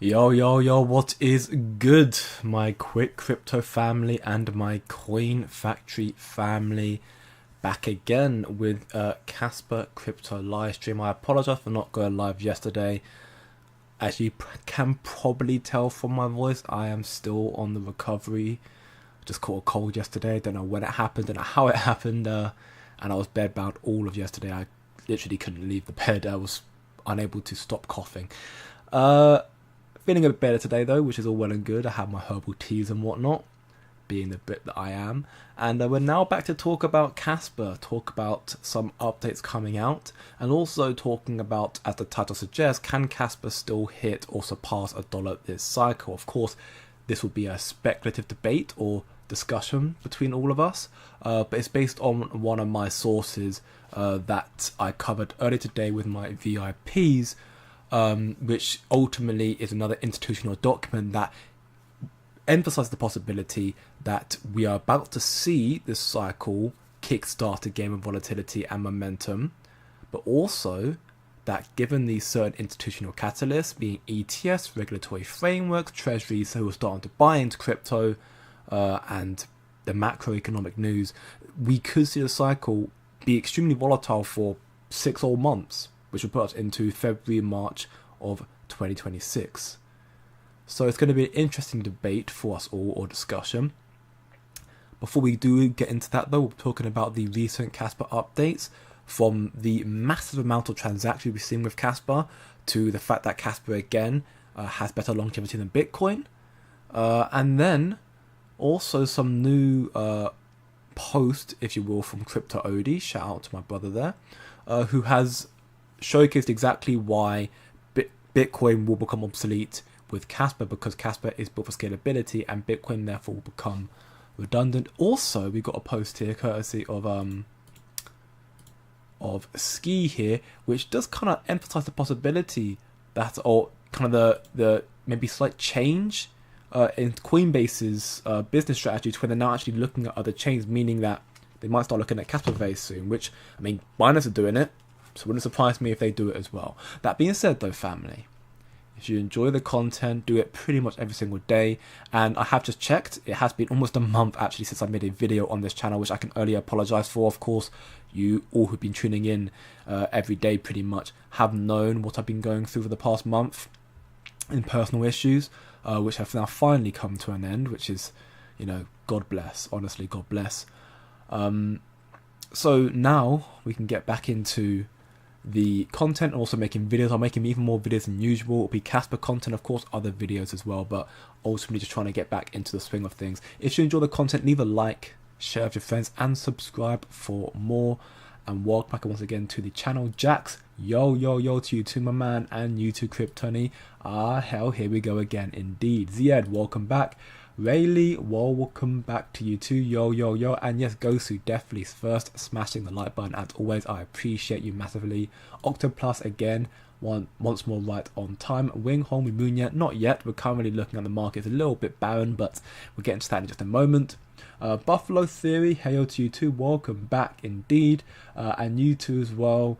Yo, yo, yo, what is good, my quick crypto family and my coin factory family? Back again with Kaspa crypto live stream. I apologize for not going live yesterday. As you can probably tell from my voice, I am still on the recovery. Just caught a cold yesterday, don't know when it happened, don't know how it happened, and I was bedbound all of yesterday. I literally couldn't leave the bed. I was unable to stop coughing. Feeling a bit better today though, which is all well and good. I have my herbal teas and whatnot, being the bit that I am. And we're now back to talk about Kaspa, talk about some updates coming out, and also talking about, as the title suggests, can Kaspa still hit or surpass $1 this cycle? Of course, this will be a speculative debate or discussion between all of us, but it's based on one of my sources that I covered earlier today with my VIPs, which ultimately is another institutional document that emphasizes the possibility that we are about to see this cycle kickstart a game of volatility and momentum, but also that given these certain institutional catalysts, being ETFs, regulatory frameworks, treasuries who are starting to buy into crypto, and the macroeconomic news, we could see the cycle be extremely volatile for 6 whole months, which will put us into February, March of 2026. So it's going to be an interesting debate for us all, or discussion. Before we do get into that though, we're talking about the recent Kaspa updates, from the massive amount of transactions we've seen with Kaspa to the fact that Kaspa again has better longevity than Bitcoin. And then also some new post, if you will, from Crypto Odie, shout out to my brother there, who has showcased exactly why Bitcoin will become obsolete with Kaspa, because Kaspa is built for scalability and Bitcoin therefore will become redundant. Also, we got a post here courtesy of Ski here, which does kind of emphasize the possibility that, or kind of the maybe slight change in Coinbase's business strategy to where they're now actually looking at other chains, meaning that they might start looking at Kaspa very soon, which, I mean, Binance are doing it, so it wouldn't surprise me if they do it as well. That being said though, family, if you enjoy the content, do it pretty much every single day. And I have just checked, it has been almost a month actually since I made a video on this channel, which I can only apologize for. Of course, you all who've been tuning in every day pretty much have known what I've been going through for the past month in personal issues, which have now finally come to an end, which is, you know, God bless, honestly, God bless. So now we can get back into the content, and also making videos. I'm making even more videos than usual. It'll be Kaspa content, of course, other videos as well, but ultimately just trying to get back into the swing of things. If you enjoy the content, leave a like, share with your friends, and subscribe for more. And welcome back once again to the channel. Jax, yo to you too, my man, and you too, Kryptoni. Hell, here we go again indeed. Ziad, welcome back. Rayleigh, welcome back to you too, yo, and yes, Gosu, definitely first smashing the like button as always. I appreciate you massively. Octoplus again, once more right on time. Wing Home Moon yet? Not yet. We're currently looking at the market. It's a little bit barren, but we'll get into that in just a moment. Buffalo Theory, heyo to you too, welcome back indeed, and you too as well.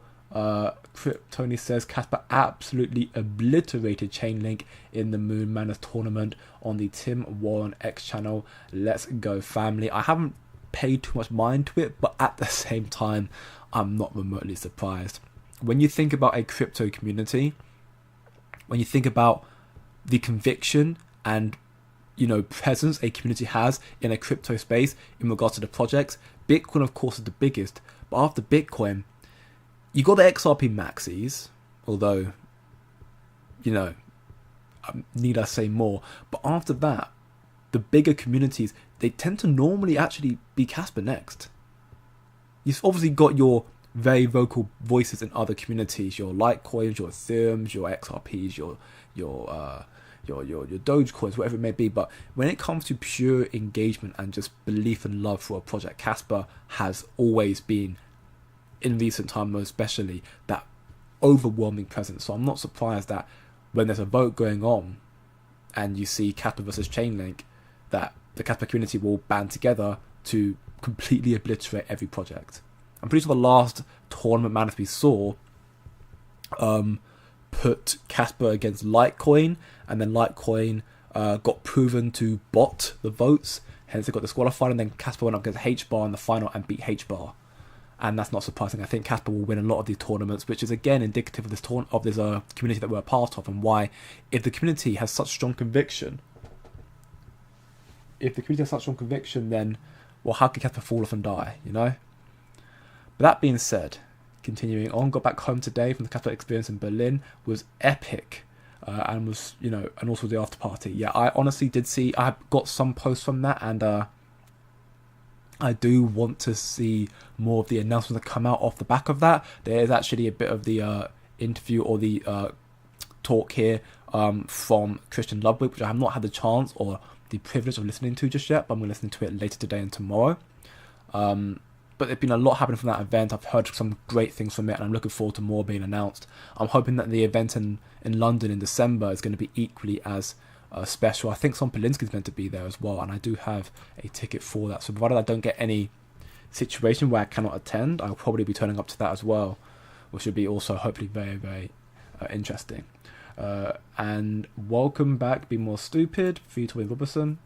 Tony says Kaspa absolutely obliterated Chainlink in the Moon Madness tournament on the Tim Warren X channel. Let's go, family. I haven't paid too much mind to it, but at the same time, I'm not remotely surprised. When you think about a crypto community, when you think about the conviction and, you know, presence a community has in a crypto space in regards to the projects, Bitcoin of course is the biggest, but after Bitcoin, you got the XRP maxis, although, you know, need I say more, but after that, the bigger communities, they tend to normally actually be Kaspa next. You've obviously got your very vocal voices in other communities, your Litecoins, your Ethereums, your XRPs, your Dogecoins, whatever it may be, but when it comes to pure engagement and just belief and love for a project, Kaspa has always been, in recent time most especially, that overwhelming presence. So I'm not surprised that when there's a vote going on and you see Kaspa versus Chainlink, that the Kaspa community will band together to completely obliterate every project. I'm pretty sure the last tournament madness we saw, put Kaspa against Litecoin, and then Litecoin got proven to bot the votes, hence they got disqualified, and then Kaspa went up against H-Bar in the final and beat H-Bar. And that's not surprising. I think Kaspa will win a lot of these tournaments, which is again indicative of this community that we're a part of, and why, if the community has such strong conviction, then, well, how can Kaspa fall off and die, you know? But that being said, continuing on, got back home today from the Kaspa experience in Berlin, was epic, and was, you know, and also the after party. Yeah, I honestly did see, I got some posts from that, and I do want to see more of the announcements that come out off the back of that. There is actually a bit of the interview or the talk here from Christian Ludwig, which I have not had the chance or the privilege of listening to just yet, but I'm going to listen to it later today and tomorrow. But there's been a lot happening from that event. I've heard some great things from it, and I'm looking forward to more being announced. I'm hoping that the event in London in December is going to be equally as special. I think Son Polinsky's meant to be there as well, and I do have a ticket for that. So provided I don't get any situation where I cannot attend, I'll probably be turning up to that as well, which would be also hopefully very, very interesting. And welcome back, Be More Stupid, for you, Tommy Robertson.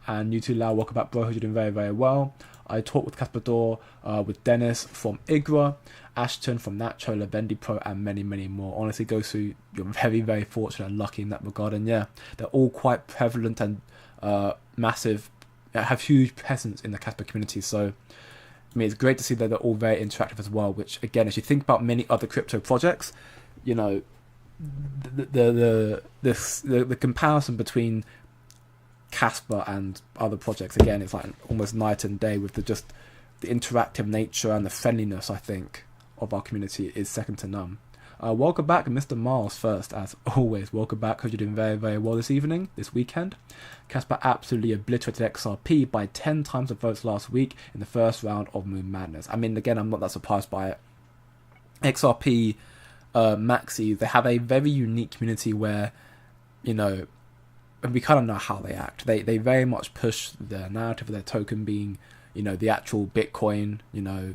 And you too, Lau, welcome back, bro. Hope you're doing very, very well. I talked with Kaspa Dor, with Dennis from IGRA, Ashton from Nacho, Levendi Pro, and many, many more. Honestly, Gosu, you're very, very fortunate and lucky in that regard. And yeah, they're all quite prevalent and massive, have huge presence in the Kaspa community. So, I mean, it's great to see that they're all very interactive as well, which, again, as you think about many other crypto projects, you know, the comparison between Kaspa and other projects, again, it's like almost night and day with the interactive nature and the friendliness, I think, of our community is second to none. Welcome back, Mr. Miles first, as always. Welcome back. Hope you're doing very, very well this weekend. Kaspa absolutely obliterated XRP by 10 times the votes last week in the first round of Moon Madness. I mean, again, I'm not that surprised by it. XRP maxis, they have a very unique community where, you know, and we kind of know how they act. They very much push their narrative of their token being, you know, the actual Bitcoin, you know,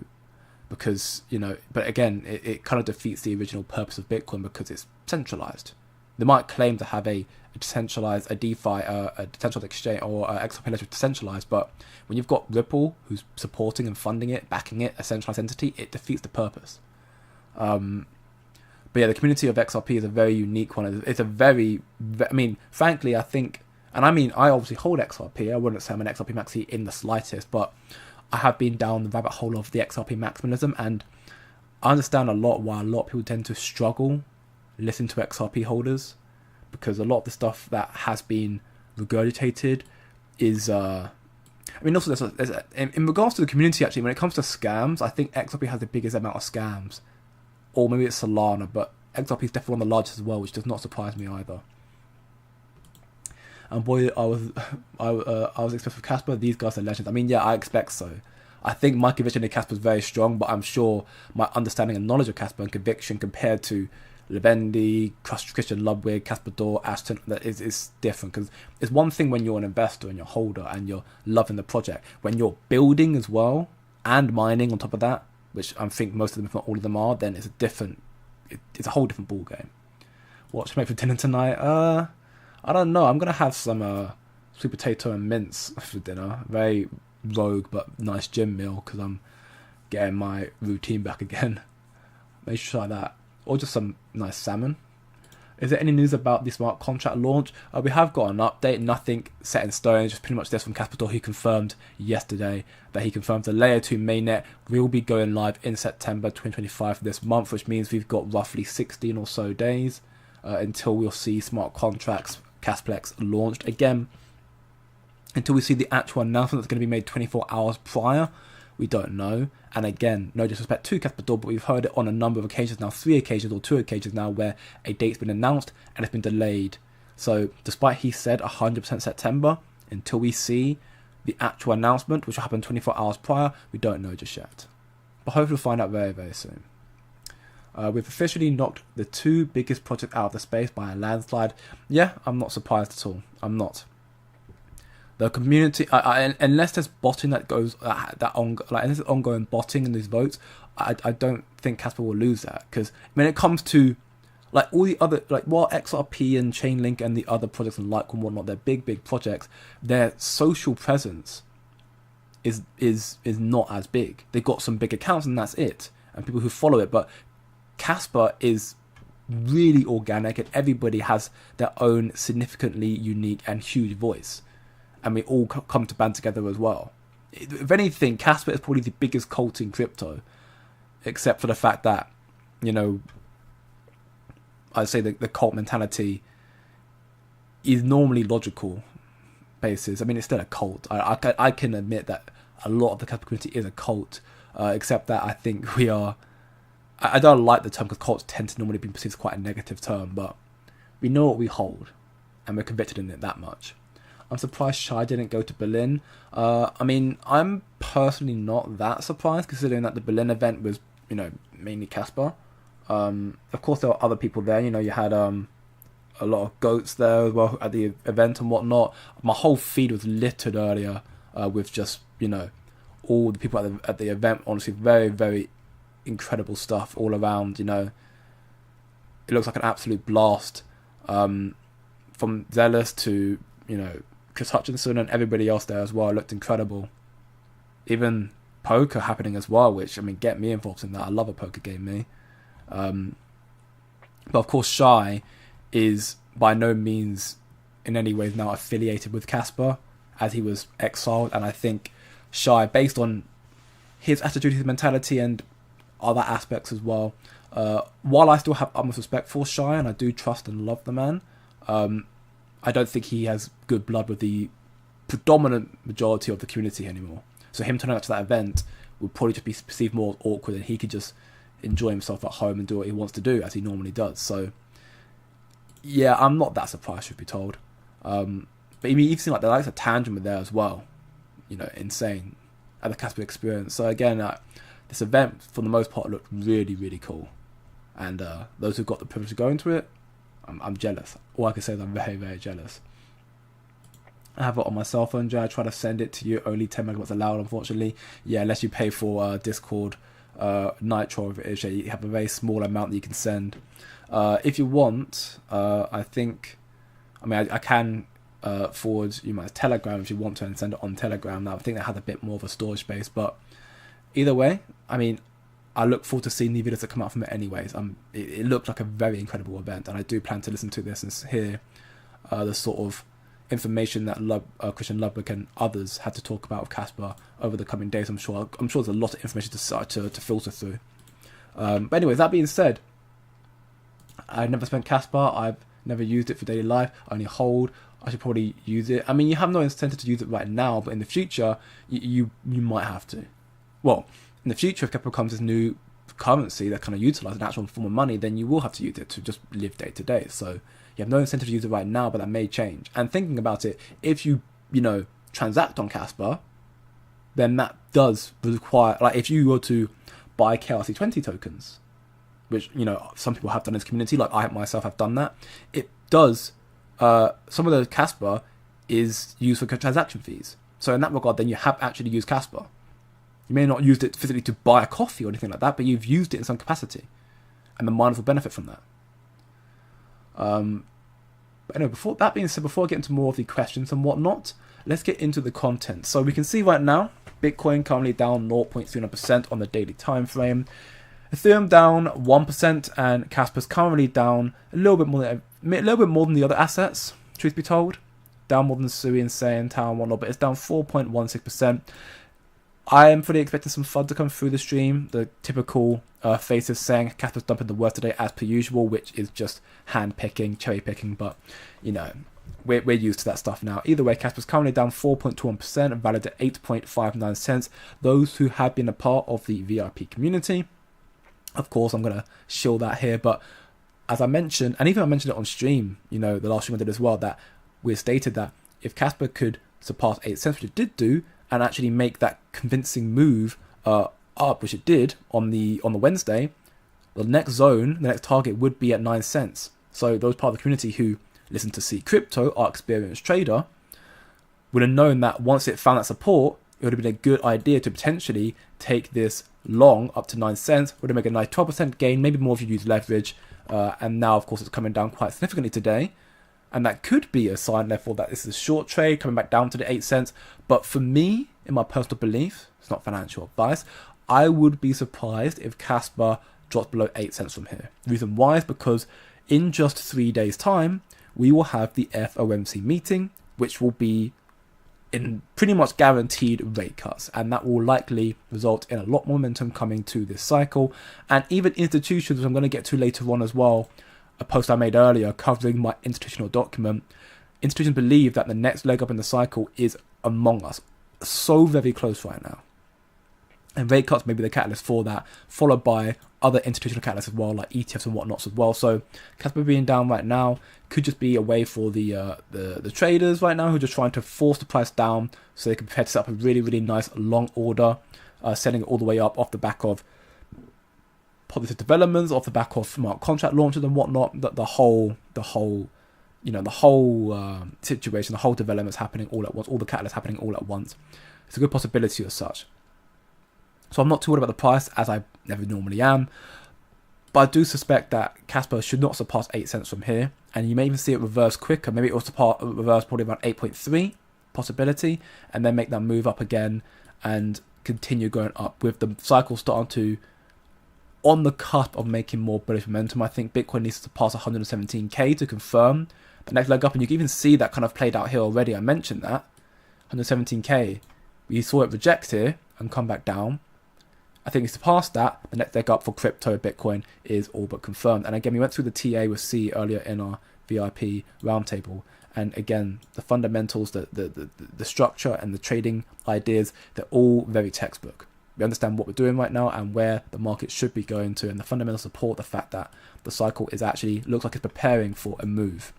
because, you know, but again, it kind of defeats the original purpose of Bitcoin because it's centralized. They might claim to have a decentralized, a DeFi, a decentralized exchange, or XRP which is decentralized, but when you've got Ripple who's supporting and funding it, backing it, a centralized entity, it defeats the purpose. But yeah, the community of XRP is a very unique one. It's a very, I mean, frankly, I think, and I mean, I obviously hold XRP. I wouldn't say I'm an XRP maxi in the slightest, but I have been down the rabbit hole of the XRP maximalism, and I understand a lot why a lot of people tend to struggle listening to XRP holders, because a lot of the stuff that has been regurgitated is, I mean, also in regards to the community, actually, when it comes to scams, I think XRP has the biggest amount of scams. Or maybe it's Solana, but XRP is definitely one of the largest as well, which does not surprise me either. And boy, I was expecting for Kaspa. These guys are legends. I mean, yeah, I expect so. I think my conviction in Kaspa is very strong, but I'm sure my understanding and knowledge of Kaspa and conviction compared to Levendi, Christian Ludwig, Kaspa Dor, Ashton, that is different. Because it's one thing when you're an investor and you're a holder and you're loving the project. When you're building as well and mining on top of that, which I think most of them, if not all of them, are, then it's a whole different ball game. What should I make for dinner tonight? I don't know. I'm gonna have some sweet potato and mince for dinner. Very rogue but nice gym meal because I'm getting my routine back again. Maybe try that, or just some nice salmon. Is there any news about the smart contract launch? We have got an update, nothing set in stone, just pretty much this from Kaspa Dor, who confirmed yesterday that he confirmed the Layer 2 mainnet will be going live in September 2025 this month, which means we've got roughly 16 or so days until we'll see smart contracts, Casplex, launched. Again, until we see the actual announcement that's going to be made 24 hours prior, we don't know. And again, no disrespect to Kaspa Dor, but we've heard it on a number of occasions now, 3 occasions or 2 occasions now, where a date's been announced and it's been delayed. So despite he said 100% September, until we see the actual announcement, which will happen 24 hours prior, we don't know just yet. But hopefully we'll find out very, very soon. We've officially knocked the 2 biggest projects out of the space by a landslide. Yeah, I'm not surprised at all. I'm not. The community, unless there's botting that goes unless there's ongoing botting in these votes, I don't think Kaspa will lose that. Because when it comes to Like all the other, like while XRP and Chainlink and the other projects and Litecoin and whatnot, they're big projects. Their social presence is not as big. They've got some big accounts and that's it, and people who follow it. But Kaspa is really organic, and everybody has their own significantly unique and huge voice, and we all come to band together as well. If anything, Kaspa is probably the biggest cult in crypto, except for the fact that, you know, I'd say the cult mentality is normally logical basis. I mean, it's still a cult. I can admit that a lot of the Kaspa community is a cult, except that I think we are... I don't like the term because cults tend to normally be perceived as quite a negative term, but we know what we hold, and we're convicted in it that much. I'm surprised Shai didn't go to Berlin. I mean, I'm personally not that surprised, considering that the Berlin event was, you know, mainly Kaspa. Of course, there were other people there. You know, you had a lot of goats there as well at the event and whatnot. My whole feed was littered earlier with just, you know, all the people at the event. Honestly, very, very incredible stuff all around. You know, it looks like an absolute blast. From Zealous to, you know, Chris Hutchinson and everybody else there as well. It looked incredible. Even poker happening as well, which, I mean, get me involved in that. I love a poker game, me. But of course, Shai is by no means in any way now affiliated with Kaspa, as he was exiled. And I think Shai, based on his attitude, his mentality, and other aspects as well, while I still have utmost respect for Shai and I do trust and love the man, I don't think he has good blood with the predominant majority of the community anymore. So him turning up to that event would probably just be perceived more awkward, and he could just enjoy himself at home and do what he wants to do as he normally does. So yeah, I'm not that surprised, should be told. But I mean, you've seen like the likes of Tangent were there as well. You know, insane at the Kaspa experience. So again, this event for the most part looked really, really cool. And those who got the privilege to go into it, I'm jealous. All I can say is I'm very, very jealous. I have it on my cell phone, Jay. I try to send it to you. Only 10 megabytes allowed, unfortunately. Yeah, unless you pay for Discord Nitro, if it is, you have a very small amount that you can send. If you want, I think, I mean, I can forward you my Telegram if you want to, and send it on Telegram. Now, I think that has a bit more of a storage space, but either way, I mean, I look forward to seeing the videos that come out from it anyways. It looked like a very incredible event, and I do plan to listen to this and hear the sort of information that Christian Ludwig and others had to talk about with Kaspa over the coming days. I'm sure there's a lot of information to filter through. But anyways, that being said, I've never spent Kaspa. I've never used it for daily life. I only hold. I should probably use it. I mean, you have no incentive to use it right now, but in the future, you might have to. Well, in the future, if Kaspa becomes this new currency that kind of utilizes an actual form of money, then you will have to use it to just live day to day. So you have no incentive to use it right now, but that may change. And thinking about it, if you transact on Kaspa, then that does require, like, if you were to buy KYC 20 tokens, which, some people have done in this community, like I myself have done that, it does, some of the Kaspa is used for transaction fees. So in that regard, then you have actually used Kaspa. You may not have used it physically to buy a coffee or anything like that, but you've used it in some capacity. And the miners will benefit from that. But anyway, before I get into more of the questions and whatnot, let's get into the content. So we can see right now, Bitcoin currently down 0.39% on the daily time frame. Ethereum down 1%, and Kaspa's currently down a little bit more than the other assets, truth be told. Down more than Sui and Say and Tau and whatnot, but it's down 4.16%. I am fully expecting some FUD to come through the stream. The typical faces saying Kaspa's dumping the worst today as per usual, which is just hand-picking, cherry-picking, but, we're used to that stuff now. Either way, Kaspa's currently down 4.21%, valued at 8.59 cents. Those who have been a part of the VIP community, of course, I'm going to shill that here, but as I mentioned, and even I mentioned it on stream, the last stream I did as well, that we stated that if Kaspa could surpass 8 cents, which it did do, and actually make that convincing move up, which it did on the Wednesday, the next target would be at 9 cents. So those part of the community who listen to See Crypto, our experienced trader, would have known that once it found that support, it would have been a good idea to potentially take this long up to 9 cents, would have made a nice 12% gain, maybe more if you use leverage, and now of course it's coming down quite significantly today, and that could be a sign therefore that this is a short trade coming back down to the 8 cents. But for me, in my personal belief, it's not financial advice, I would be surprised if Kaspa drops below 8 cents from here. The reason why is because in just 3 days time we will have the FOMC meeting, which will be in pretty much guaranteed rate cuts, and that will likely result in a lot more momentum coming to this cycle. And even institutions, which I'm going to get to later on as well, a post I made earlier covering my institutional document, institutions believe that the next leg up in the cycle is among us, so very close right now. And rate cuts may be the catalyst for that, followed by other institutional catalysts as well, like ETFs and whatnots as well. So Kaspa being down right now could just be a way for the traders right now who are just trying to force the price down so they can prepare to set up a really, really nice long order, setting it all the way up off the back of positive developments, off the back of smart contract launches and whatnot. The whole situation, the whole development's happening all at once, all the catalysts happening all at once. It's a good possibility as such. So I'm not too worried about the price, as I never normally am. But I do suspect that Kaspa should not surpass 8 cents from here. And you may even see it reverse quicker. Maybe it will reverse probably around 8.3 possibility. And then make that move up again and continue going up with the cycle starting to, on the cusp of making more bullish momentum. I think Bitcoin needs to pass 117k to confirm the next leg up. And you can even see that kind of played out here already. I mentioned that. 117k. We saw it reject here and come back down. I think it's past that. The next leg up for crypto Bitcoin is all but confirmed. And again, we went through the TA with C earlier in our VIP roundtable. And again, the fundamentals, the structure and the trading ideas, they're all very textbook. We understand what we're doing right now and where the market should be going to. And the fundamentals support the fact that the cycle is actually, looks like it's preparing for a move.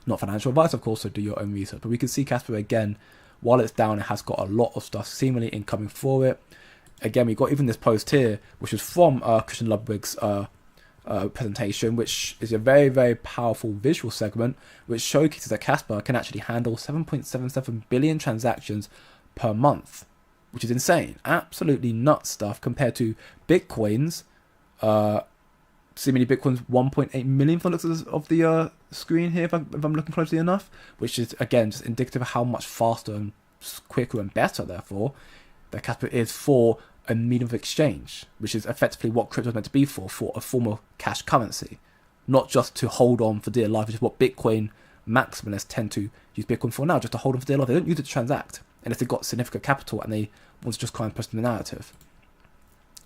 Not financial advice, of course, so do your own research. But we can see Kaspa again, while it's down, it has got a lot of stuff seemingly incoming for it. Again, we got even this post here, which was from Christian Ludwig's presentation, which is a very, very powerful visual segment, which showcases that Kaspa can actually handle 7.77 billion transactions per month, which is insane. Absolutely nuts stuff compared to Bitcoin's, seemingly Bitcoin's 1.8 million from the looks of the screen here, if I'm looking closely enough, which is, again, just indicative of how much faster and quicker and better, therefore, that Kaspa is for a medium of exchange, which is effectively what crypto is meant to be for a form of cash currency, not just to hold on for dear life, which is what Bitcoin maximalists tend to use Bitcoin for now, just to hold on for dear life. They don't use it to transact unless they've got significant capital and they want to just try and push the narrative.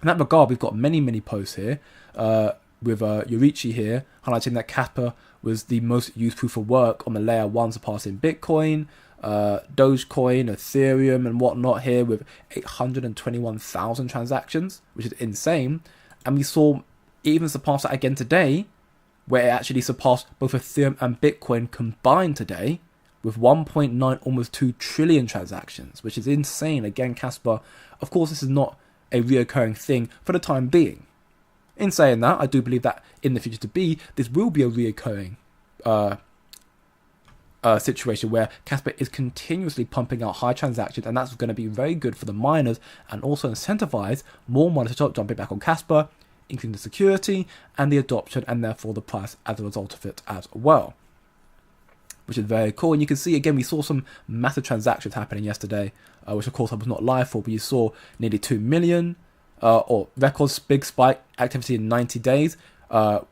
In that regard, we've got many, many posts here with Yurichi here highlighting that Kaspa was the most used proof of work on the layer 1, surpassing Bitcoin, Dogecoin, Ethereum and whatnot here with 821,000 transactions, which is insane. And we saw it even surpass that again today, where it actually surpassed both Ethereum and Bitcoin combined today with 1.9, almost 2 trillion transactions, which is insane. Again, Kaspa, of course, this is not a reoccurring thing for the time being. In saying that, I do believe that in the future to be, this will be a reoccurring situation where Kaspa is continuously pumping out high transactions, and that's going to be very good for the miners and also incentivize more miners to start jumping back on Kaspa, increasing the security and the adoption and therefore the price as a result of it as well, which is very cool. And you can see again, we saw some massive transactions happening yesterday, which of course I was not live for, but you saw nearly 2 million or records big spike activity in 90 days.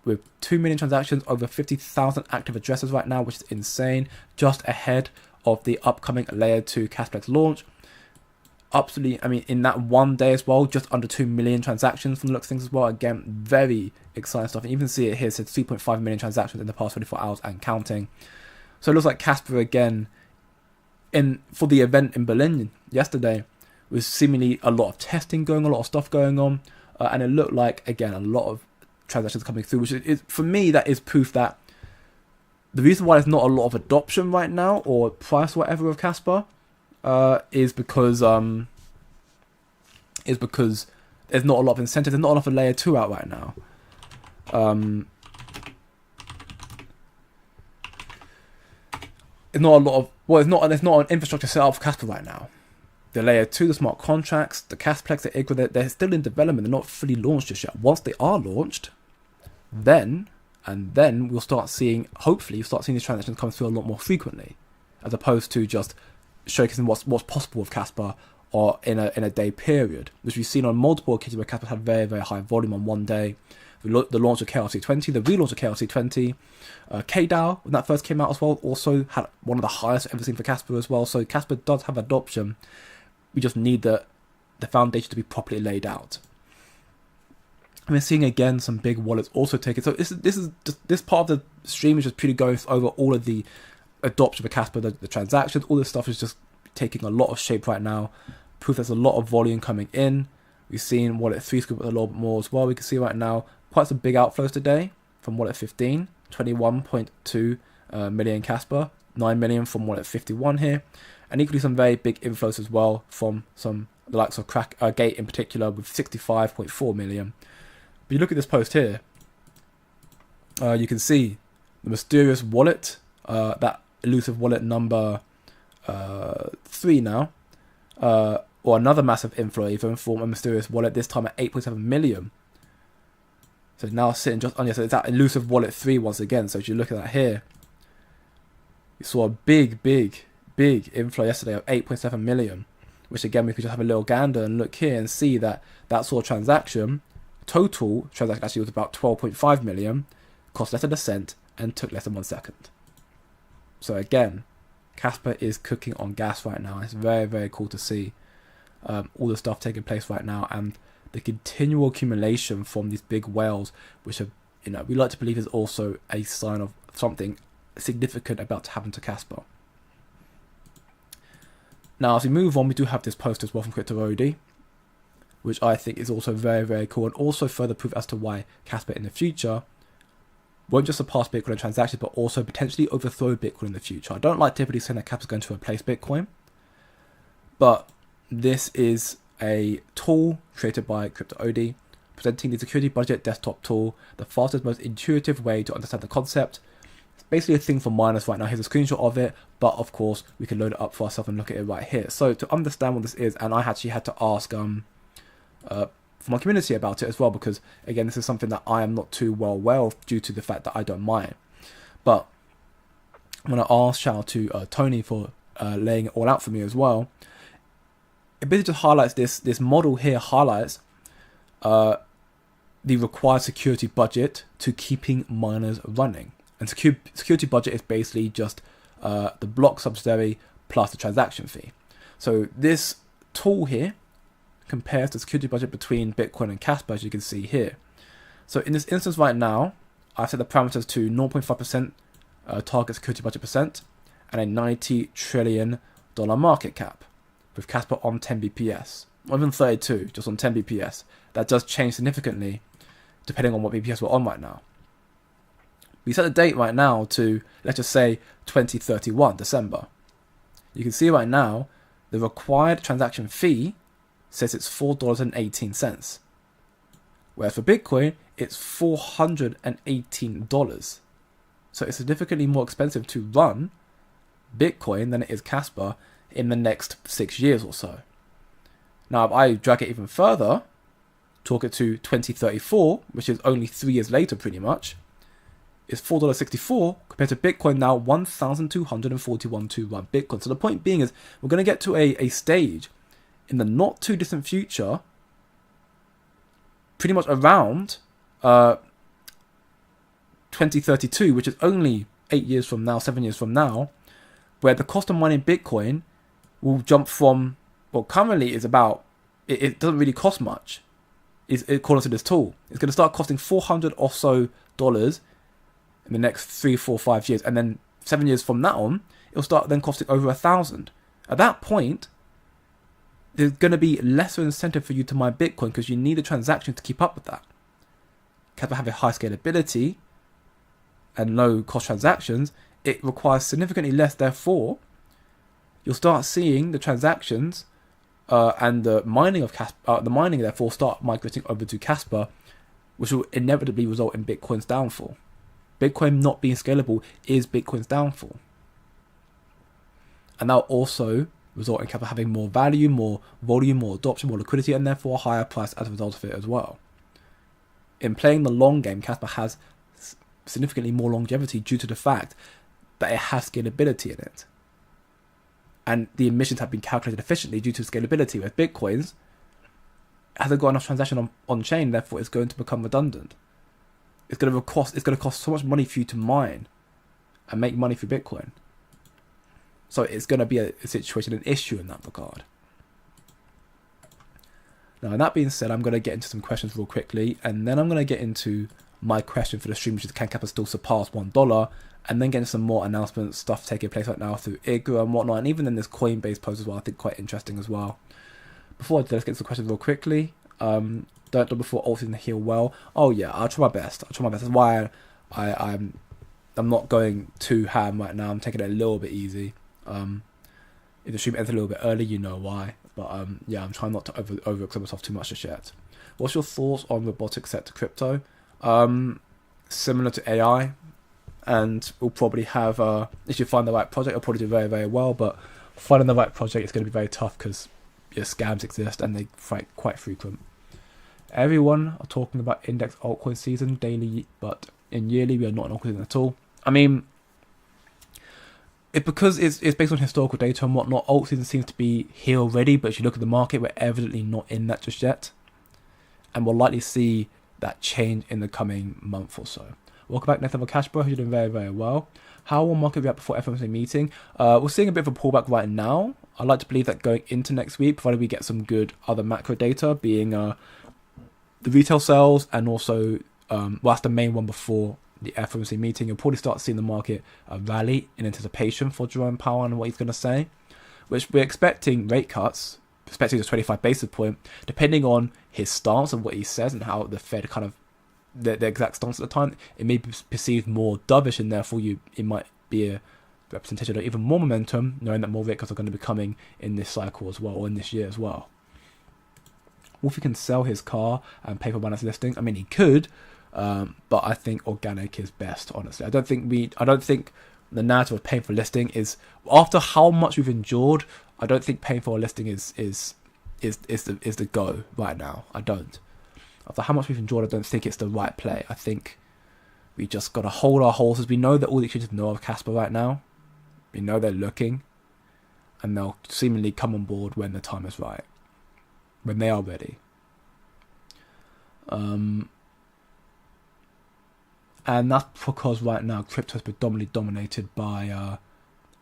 With 2 million transactions, over 50,000 active addresses right now, which is insane, just ahead of the upcoming layer 2 cashback launch. Absolutely, I mean, in that one day as well, just under 2 million transactions from the looks of things as well. Again, very exciting stuff. And you can see it here, it says 3.5 million transactions in the past 24 hours and counting. So it looks like Kaspa again, for the event in Berlin yesterday, was seemingly a lot of testing going on, a lot of stuff going on. And it looked like, again, a lot of transactions coming through, which is, for me, that is proof that the reason why there's not a lot of adoption right now or price or whatever of Kaspa is because there's not a lot of incentive, there's not enough of layer 2 out right now. There's not a lot of, well, there's not an infrastructure set up for Kaspa right now. The layer 2, the smart contracts, the Cashplex, the IGRA, they're still in development. They're not fully launched just yet. Once they are launched, then we'll start seeing, hopefully, you'll start seeing these transactions come through a lot more frequently, as opposed to just showcasing what's possible with Kaspa or in a day period, which we've seen on multiple occasions where Kaspa had very, very high volume on one day. The launch of KRC20, the relaunch of KRC20, KDAO, when that first came out as well, also had one of the highest I've ever seen for Kaspa as well. So Kaspa does have adoption. We just need the foundation to be properly laid out. And we're seeing again some big wallets also take it. So this part of the stream is just purely going over all of the adoption of Kaspa, the transactions, all this stuff is just taking a lot of shape right now. Proof there's a lot of volume coming in. We've seen Wallet 3 scoop a little bit more as well. We can see right now quite some big outflows today from Wallet 15, 21.2 million Kaspa, 9 million from Wallet 51 here, and equally some very big inflows as well from some the likes of Gate in particular with 65.4 million. But you look at this post here, you can see the mysterious wallet, that elusive wallet number 3 now, or another massive inflow even from a mysterious wallet, this time at 8.7 million. So now sitting just on, so it's that elusive wallet 3 once again. So if you look at that here, you saw a big inflow yesterday of 8.7 million, which again we could just have a little gander and look here and see that sort of transaction, total transaction actually was about 12.5 million, cost less than a cent, and took less than 1 second. So again, Kaspa is cooking on gas right now. It's very, very cool to see all the stuff taking place right now, and the continual accumulation from these big whales, which are, we like to believe is also a sign of something significant about to happen to Kaspa. Now, as we move on, we do have this post as well from CryptoOD, which I think is also very, very cool, and also further proof as to why Kaspa in the future won't just surpass Bitcoin in transactions, but also potentially overthrow Bitcoin in the future. I don't like typically saying that Kaspa is going to replace Bitcoin, but this is a tool created by CryptoOD, presenting the security budget desktop tool, the fastest, most intuitive way to understand the concept. It's basically a thing for miners right now. Here's a screenshot of it, but of course we can load it up for ourselves and look at it right here. So to understand what this is, and I actually had to ask from my community about it as well, because again, this is something that I am not too well aware of due to the fact that I don't mine. But when I asked, shout out to Tony for laying it all out for me as well, it basically just highlights this model here, highlights the required security budget to keeping miners running. And security budget is basically just the block subsidiary plus the transaction fee. So this tool here compares the security budget between Bitcoin and Kaspa, as you can see here. So in this instance right now, I've set the parameters to 0.5% target security budget percent and a $90 trillion market cap, with Kaspa on 10 BPS, or even 32, just on 10 BPS. That does change significantly depending on what BPS we're on right now. We set the date right now to, let's just say, 2031, December. You can see right now, the required transaction fee says it's $4.18. Whereas for Bitcoin, it's $418. So it's significantly more expensive to run Bitcoin than it is Kaspa in the next 6 years or so. Now, if I drag it even further, talk it to 2034, which is only 3 years later pretty much, is $4.64 compared to Bitcoin now $1,241 to run Bitcoin. So the point being is we're going to get to a stage in the not too distant future, pretty much around 2032, which is only 8 years from now, 7 years from now, where the cost of mining Bitcoin will jump from, well, currently is about, it doesn't really cost much, according to this tool. It's going to start costing $400 or so in the next 3, 4, 5 years, and then 7 years from now on, it'll start then costing over $1,000. At that point, there's going to be lesser incentive for you to mine Bitcoin because you need the transactions to keep up with that. Kaspa have a high scalability and low cost transactions. It requires significantly less, therefore, you'll start seeing the transactions and the mining of Kaspa, the mining therefore start migrating over to Kaspa, which will inevitably result in Bitcoin's downfall. Bitcoin not being scalable is Bitcoin's downfall. And that will also result in Kaspa having more value, more volume, more adoption, more liquidity, and therefore a higher price as a result of it as well. in playing the long game, Kaspa has significantly more longevity due to the fact that it has scalability in it. And the emissions have been calculated efficiently due to scalability, whereas Bitcoins hasn't got enough transaction on chain, therefore it's going to become redundant. It's going to cost so much money for you to mine and make money through Bitcoin. So it's going to be a situation, an issue in that regard. Now, that being said, I'm going to get into some questions real quickly, and then I'm going to get into my question for the stream, which is, can Kaspa still surpass $1? And then get into some more announcements, stuff taking place right now through IGRA and whatnot, and even then this Coinbase post as well, I think quite interesting as well. Before I do, let's get to the questions real quickly. Don't do before all season heal well. Oh yeah, I'll try my best. That's why I'm not going too ham right now. I'm taking it a little bit easy. If the stream ends a little bit early, you know why. But yeah, I'm trying not to overexert myself too much just yet. What's your thoughts on robotics sector crypto? Similar to AI, and we'll probably have if you find the right project, it'll probably do very, very well. But finding the right project is going to be very tough because scams exist and they're quite frequent. Everyone are talking about index altcoin season daily, but in yearly we are not in altcoin season at all. I mean, because it's based on historical data and whatnot, alt season seems to be here already, but if you look at the market, we're evidently not in that just yet. And we'll likely see that change in the coming month or so. Welcome back, Nathan Cashbro, who's doing very, very well. How will market react before FOMC meeting? We're seeing a bit of a pullback right now. I'd like to believe that going into next week, provided we get some good other macro data, being the retail sales and also, that's the main one before the FOMC meeting, you'll probably start seeing the market rally in anticipation for Jerome Powell and what he's going to say, which we're expecting rate cuts, expecting a 25 basis point, depending on his stance and what he says and how the Fed kind of, the exact stance at the time, it may be perceived more dovish, and therefore it might be a representation of even more momentum, knowing that more rate cuts are going to be coming in this cycle as well, or in this year as well. Wolfie can sell his car and pay for Binance listing. I mean, he could, but I think organic is best, honestly. I don't think the narrative of paying for listing is, after how much we've endured, I don't think paying for a listing is the go right now. I don't. After how much we've endured, I don't think it's the right play. I think we just got to hold our horses. We know that all the exchanges know of Kaspa right now. We know they're looking, and they'll seemingly come on board when the time is right, when they are ready. And that's because right now crypto is predominantly dominated by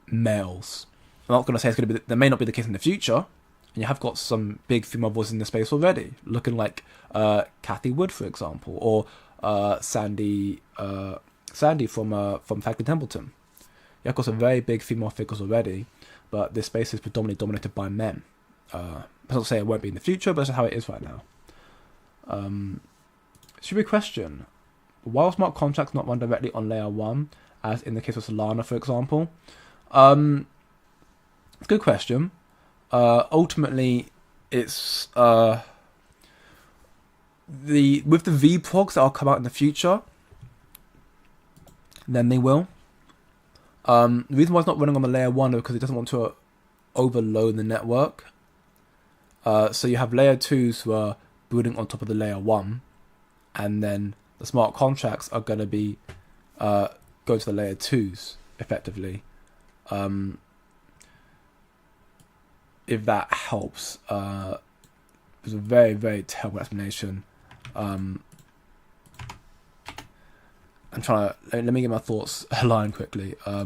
males. I'm not going to say it's going to be. That may not be the case in the future. And you have got some big female voices in the space already, looking like Kathy Wood, for example, or Sandy from Franklin Templeton. You have got some very big female figures already, but this space is predominantly dominated by men. That's not to say it won't be in the future, but that's how it is right now. Should be a question. Why are smart contracts not run directly on layer 1, as in the case of Solana, for example? Good question. Ultimately, it's with the VProgs that will come out in the future, then they will. The reason why it's not running on the layer 1 is because it doesn't want to overload the network. So you have layer 2s who are building on top of the layer 1, and then the smart contracts are going to be going to the layer 2s effectively. If that helps. It's a very, very terrible explanation. I'm trying to let me get my thoughts aligned quickly. I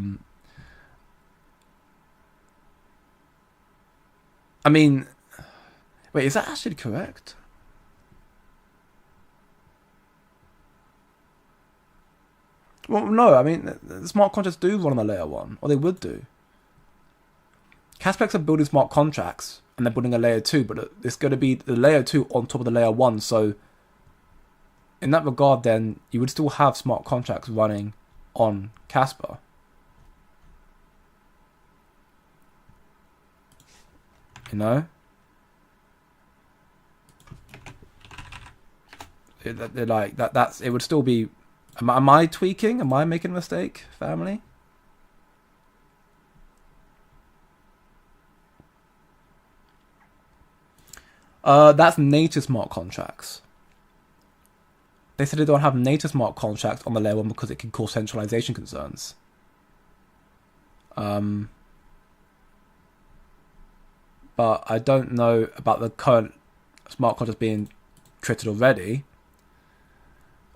mean, wait, is that actually correct? Well, no, I mean, the smart contracts do run on the layer 1, or they would do. Cashbacks are building smart contracts, and they're building a layer 2, but it's going to be the layer 2 on top of the layer 1, so in that regard, then, you would still have smart contracts running on Kaspa. You know? They're like, that's, it would still be, am I tweaking? Am I making a mistake, family? That's native smart contracts. They said they don't have native smart contracts on the layer 1 because it can cause centralization concerns. But I don't know about the current smart contracts being created already.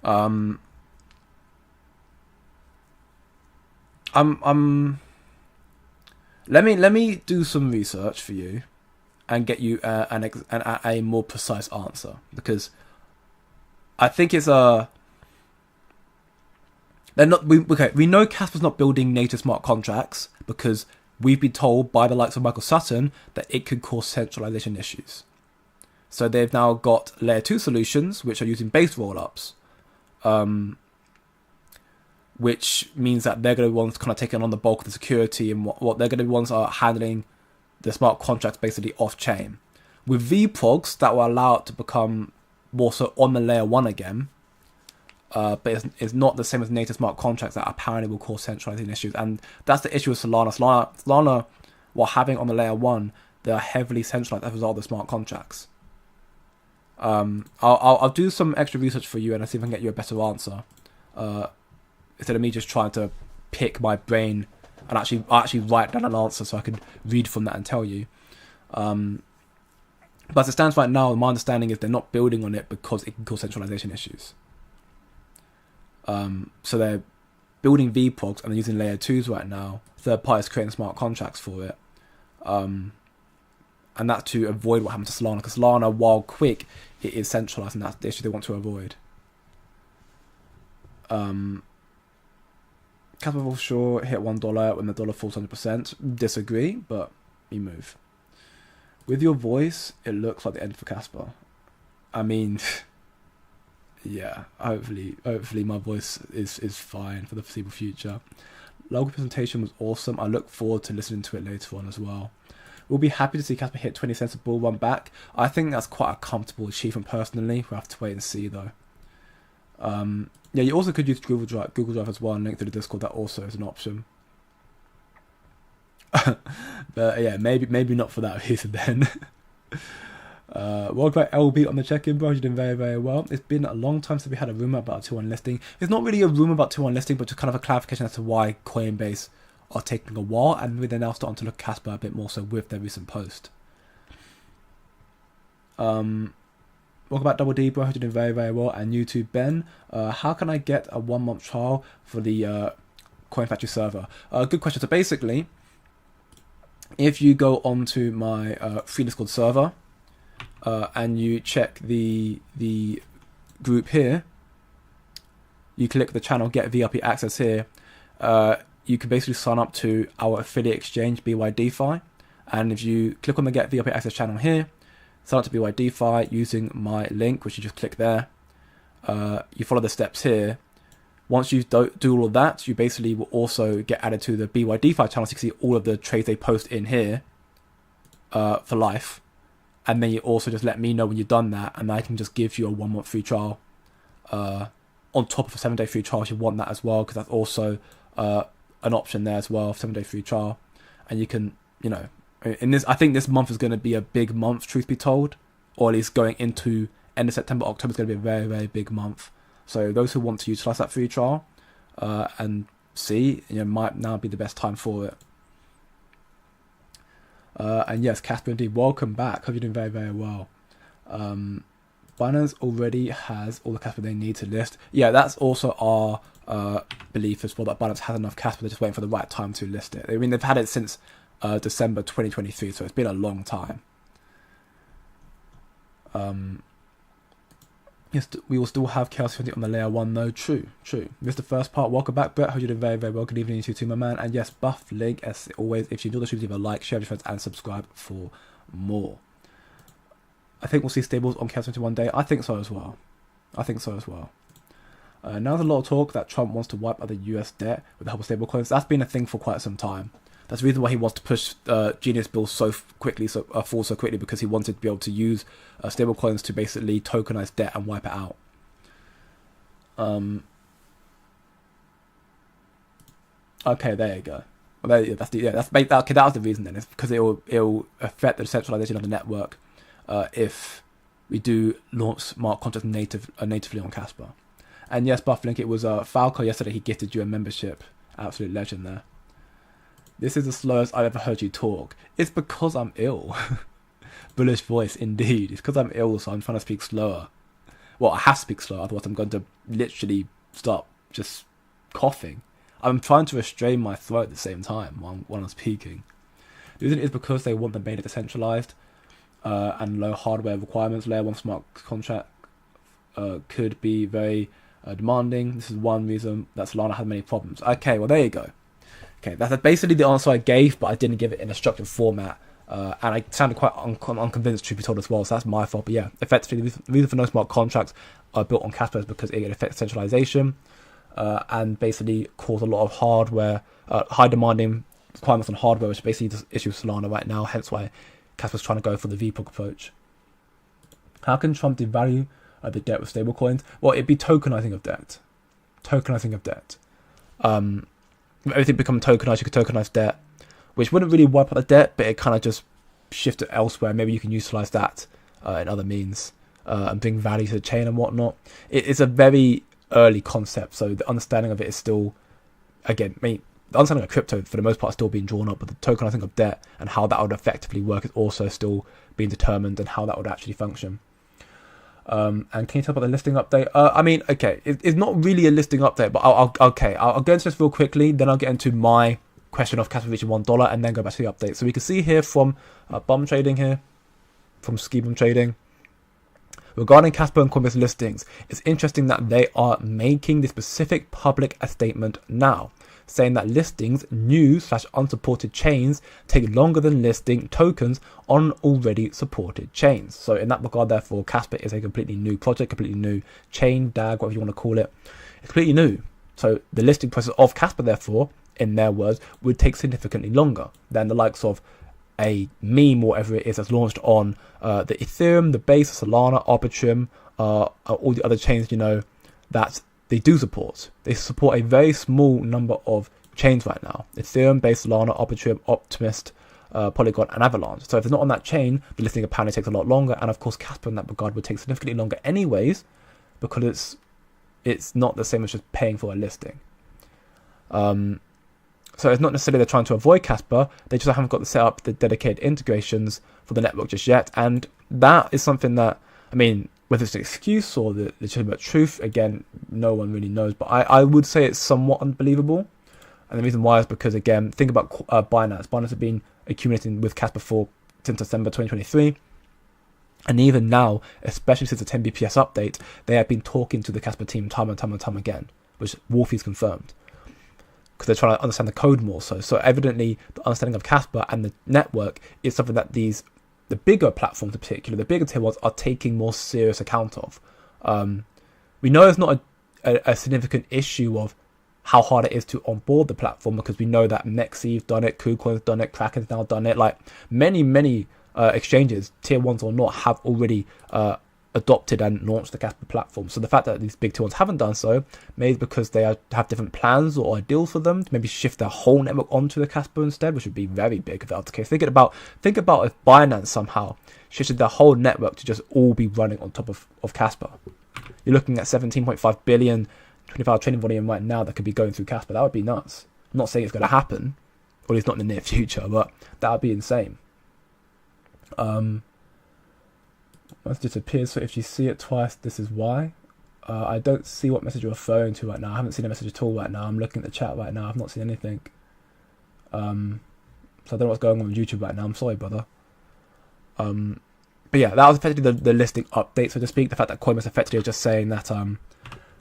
Let me do some research for you and get you a more precise answer, because I think it's they're not. We know Kaspa's not building native smart contracts because we've been told by the likes of Michael Sutton that it could cause centralization issues. So they've now got layer 2 solutions which are using base rollups, which means that they're going to be ones kind of taking on the bulk of the security, and what they're going to be ones are handling the smart contracts basically off chain. With vProgs, that will allow it to become more so on the layer 1 again. But it's not the same as native smart contracts that apparently will cause centralizing issues. And that's the issue with Solana. Solana, while having on the layer 1, they are heavily centralized as a result of the smart contracts. I'll do some extra research for you and I'll see if I can get you a better answer. Instead of me just trying to pick my brain and actually write down an answer so I can read from that and tell you. But as it stands right now, my understanding is they're not building on it because it can cause centralization issues. So they're building vProgs and they're using layer 2s right now. Third parties creating smart contracts for it. And that's to avoid what happened to Solana, because Solana, while quick, it is centralized, and that's the issue they want to avoid. Kaspa Offshore hit $1 when the dollar falls 100%. Disagree, but we move. With your voice, it looks like the end for Kaspa. I mean, yeah, hopefully my voice is fine for the foreseeable future. Logo presentation was awesome. I look forward to listening to it later on as well. We'll be happy to see Kaspa hit 20 cents a bull run back. I think that's quite a comfortable achievement personally. We'll have to wait and see though. Yeah, you also could use Google Drive as well and link to the Discord. That also is an option. But yeah, maybe not for that reason then. Welcome back LB on the check-in, bro. You're doing very, very well. It's been a long time since we had a rumour about a 2-1 listing. It's not really a rumour about 2-1 listing, but just kind of a clarification as to why Coinbase are taking a while, and they're now starting to look at Kaspa a bit more so with their recent post. Welcome back, Double D, bro. You're doing very, very well. And you too, Ben. How can I get a 1-month trial for the Coin Factory server? Good question. So basically, if you go onto my free Discord server and you check the group here, you click the channel Get VIP Access here. You can basically sign up to our affiliate exchange, BYDFI. And if you click on the Get VIP Access channel here, sign up to BYDFI using my link, which you just click there. You follow the steps here. Once you do all of that, you basically will also get added to the BYDFI channel, so you can see all of the trades they post in here for life. And then you also just let me know when you've done that, and I can just give you a 1-month free trial on top of a 7-day free trial if you want that as well, because that's also an option there as well, 7-day free trial. And you can, you know, I think this month is going to be a big month, truth be told, or at least going into end of September, October is going to be a very, very big month. So those who want to utilize that free trial and see, you know, might now be the best time for it. And yes, Kaspa indeed, welcome back. Hope you're doing very, very well. Binance already has all the Kaspa they need to list. Yeah, that's also our belief as well, that Binance has enough Kaspa. They're just waiting for the right time to list it. I mean, they've had it since December 2023, so it's been a long time. Yes, we will still have Chaos 50 on the layer 1 though. True. Missed the first part. Welcome back, Brett. Hope you're doing very, very well. Good evening to you too, my man. And yes, buff link as always. If you enjoy the stream, leave a like, share with your friends, and subscribe for more. I think we'll see stables on Chaos 50 one day. I think so as well. Now there's a lot of talk that Trump wants to wipe out the US debt with the help of stablecoins. That's been a thing for quite some time. That's the reason why he wants to push Genius Bill so quickly, forward so quickly, because he wanted to be able to use stablecoins to basically tokenize debt and wipe it out. Okay, there you go. Well, that was the reason then. It's because it'll affect the decentralization of the network if we do launch smart contracts natively on Kaspa. And yes, Bufflink, it was Falco yesterday. He gifted you a membership. Absolute legend there. This is the slowest I've ever heard you talk. It's because I'm ill. Bullish voice, indeed. It's because I'm ill, so I'm trying to speak slower. Well, I have to speak slower, otherwise I'm going to literally start just coughing. I'm trying to restrain my throat at the same time while I'm speaking. The reason is because they want the mainnet decentralized and low hardware requirements. Layer 1 smart contract could be very demanding. This is one reason that Solana had many problems. Okay, well, there you go. Okay, that's basically the answer I gave, but I didn't give it in a structured format. And I sounded quite unconvinced, truth be told, as well, so that's my fault. But yeah, effectively, the reason for no smart contracts are built on Kaspa is because it affects centralization and basically cause a lot of hardware, high demanding requirements on hardware, which basically is the issue with Solana right now, hence why Kaspa's trying to go for the VPOG approach. How can Trump devalue the debt with stablecoins? Well, it'd be tokenizing of debt. Tokenizing of debt. Everything become tokenized, you could tokenize debt, which wouldn't really wipe out the debt, but it kind of just shift it elsewhere. Maybe you can utilize that in other means and bring value to the chain and whatnot. It's a very early concept, so the understanding of it is still, again, the understanding of crypto for the most part is still being drawn up, but the tokenizing of debt and how that would effectively work is also still being determined and how that would actually function. And can you talk about the listing update? It's not really a listing update, but I'll go into this real quickly, then I'll get into my question of Kaspa reaching $1 and then go back to the update. So we can see here from Bum Trading here, from Ski Bum Trading, regarding Kaspa and Coinbase listings, it's interesting that they are making this specific public statement now, saying that listings, new/unsupported chains take longer than listing tokens on already supported chains. So in that regard, therefore, Kaspa is a completely new project, completely new chain, DAG, whatever you want to call it. It's completely new. So the listing process of Kaspa, therefore, in their words, would take significantly longer than the likes of a meme or whatever it is that's launched on the Ethereum, the Base, Solana, Arbitrum, all the other chains, that they do support. They support a very small number of chains right now. Ethereum, Base, Solana, Arbitrum, Optimist, Polygon, and Avalanche. So if it's not on that chain, the listing apparently takes a lot longer. And of course, Kaspa in that regard would take significantly longer anyways, because it's not the same as just paying for a listing. So it's not necessarily they're trying to avoid Kaspa, they just haven't got the set up the dedicated integrations for the network just yet. And that is something that, whether it's an excuse or the legitimate truth, again, no one really knows. But I would say it's somewhat unbelievable. And the reason why is because, again, think about Binance. Binance have been accumulating with Kaspa since December 2023. And even now, especially since the 10 BPS update, they have been talking to the Kaspa team time and time again, which Wolfie's confirmed. Because they're trying to understand the code more so. So evidently, the understanding of Kaspa and the network is something that the bigger platforms in particular, the bigger tier ones, are taking more serious account of. We know it's not a significant issue of how hard it is to onboard the platform, because we know that Mexi's done it, KuCoin's done it, Kraken's now done it. Like many exchanges, tier ones or not, have already adopted and launched the Kaspa platform. So the fact that these big tier ones haven't done so, maybe because they have different plans or ideals for them to maybe shift their whole network onto the Kaspa instead, which would be very big if that was the case. Think about if Binance somehow shifted their whole network to just all be running on top of Kaspa. You're looking at 17.5 billion 24-hour trading volume right now that could be going through Kaspa. That would be nuts. I'm not saying it's going to happen, or at least not in the near future, but that would be insane. Once it disappears, so if you see it twice, this is why. I don't see what message you're referring to right now. I haven't seen a message at all right now. I'm looking at the chat right now. I've not seen anything. So I don't know what's going on with YouTube right now. I'm sorry, brother. But yeah, that was effectively the listing update, so to speak. The fact that Coinbase effectively is just saying that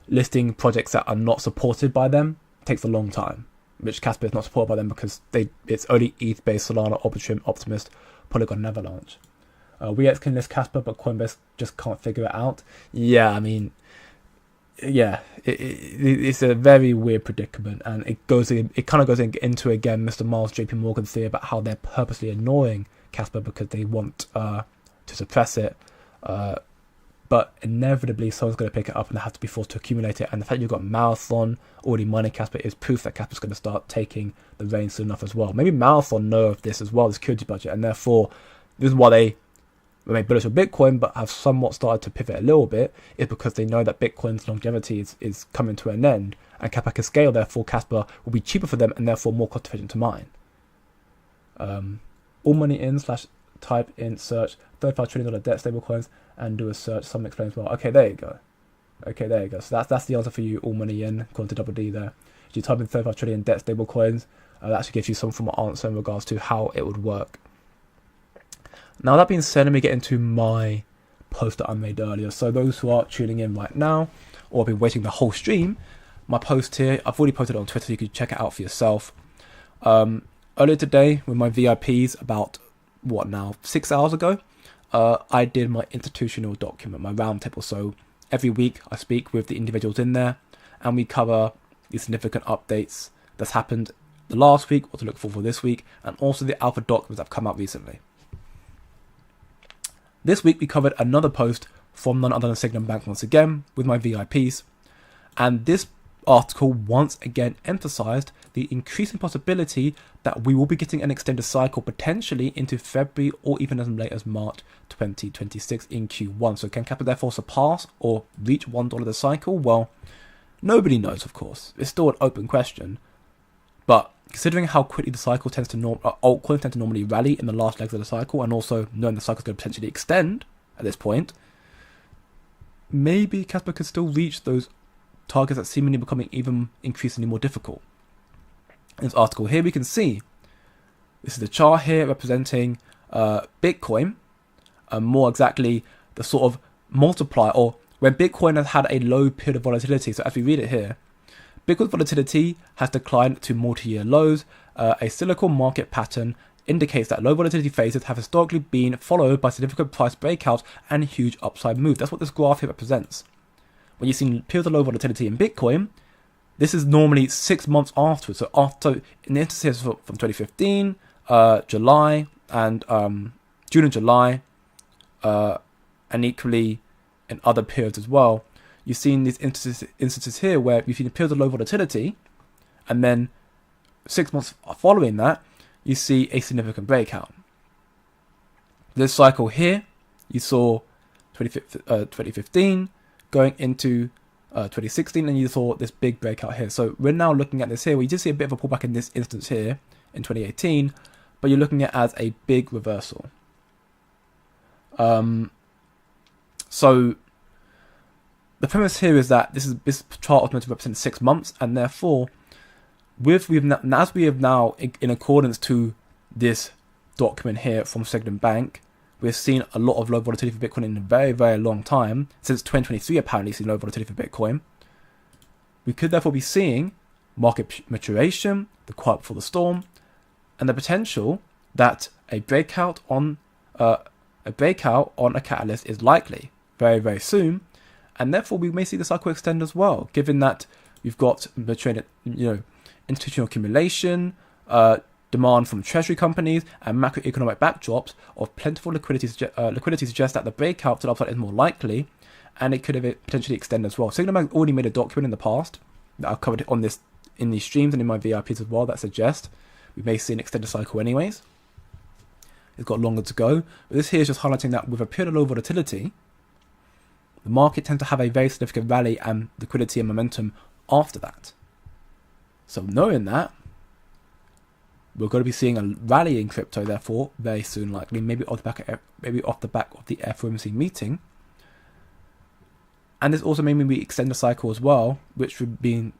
listing projects that are not supported by them takes a long time, which Kaspa is not supported by them because it's only ETH-based Solana, Arbitrum, Optimist, Polygon, and Avalanche. WeX can list Kaspa, but Coinbase just can't figure it out. Yeah, it's a very weird predicament, and it kind of goes into again Mr. Miles JP Morgan's theory about how they're purposely annoying Kaspa because they want to suppress it, but inevitably someone's going to pick it up and they have to be forced to accumulate it. And the fact you've got Marathon already mining Kaspa is proof that Kaspa's going to start taking the reins soon enough as well. Maybe Marathon know of this as well, the security budget, and therefore this is why they remain bullish on Bitcoin but have somewhat started to pivot a little bit is because they know that Bitcoin's longevity is coming to an end, and Kappa can scale, therefore Kaspa will be cheaper for them and therefore more cost efficient to mine. All money in / type in search $35 trillion debt stablecoins and do a search. Someone explains well. Okay, there you go. So that's the answer for you. All money in, according to Double D there. If you type in 35 trillion debt stablecoins, that actually gives you some form of answer in regards to how it would work. Now that being said, let me get into my post that I made earlier. So those who are tuning in right now or have been waiting the whole stream, my post here, I've already posted it on Twitter, so you can check it out for yourself. Earlier today with my VIPs, about 6 hours ago, I did my institutional document, my roundtable. So every week I speak with the individuals in there and we cover the significant updates that's happened the last week, what to look for this week, and also the alpha documents that have come out recently. This week we covered another post from none other than Signum Bank once again with my VIPs, and this article once again emphasized the increasing possibility that we will be getting an extended cycle potentially into February or even as late as March 2026 in Q1. So can Kappa therefore surpass or reach $1 the cycle? Well, nobody knows, of course. It's still an open question. But considering how quickly the cycle tends to altcoins tend to normally rally in the last legs of the cycle, and also knowing the cycle is going to potentially extend at this point, maybe Kaspa could still reach those targets that seemingly becoming even increasingly more difficult. In this article here, we can see this is the chart here representing Bitcoin, more exactly the sort of multiplier, or when Bitcoin has had a low period of volatility. So as we read it here, Bitcoin's volatility has declined to multi-year lows. A cyclical market pattern indicates that low volatility phases have historically been followed by significant price breakouts and huge upside moves. That's what this graph here represents. When you've seen periods of low volatility in Bitcoin, this is normally 6 months afterwards. So in the instances from 2015, July, and June and July, and equally in other periods as well, you've seen these instances here where you've seen a period of low volatility, and then 6 months following that, you see a significant breakout. This cycle here, you saw 2015 going into 2016, and you saw this big breakout here. So we're now looking at this here. We did see a bit of a pullback in this instance here in 2018, but you're looking at it as a big reversal. So the premise here is that this chart was meant to represent 6 months, and therefore, as we have now, in accordance to this document here from Signum Bank, we've seen a lot of low volatility for Bitcoin in a very, very long time. Since 2023, apparently, seen low volatility for Bitcoin. We could therefore be seeing market maturation, the quiet before the storm, and the potential that a breakout on a catalyst is likely very, very soon, and therefore we may see the cycle extend as well, given that we've got maturing, institutional accumulation, demand from treasury companies, and macroeconomic backdrops of plentiful liquidity suggests that the breakout to the upside is more likely, and it could potentially extend as well. Signum Bank already made a document in the past that I've covered on this in these streams and in my VIPs as well that suggest we may see an extended cycle anyways. It's got longer to go, but this here is just highlighting that with a period of low volatility, the market tends to have a very significant rally and liquidity and momentum after that. So knowing that, we're going to be seeing a rally in crypto, therefore, very soon, likely, maybe off the back of the FOMC meeting. And this also may mean we extend the cycle as well, which would be,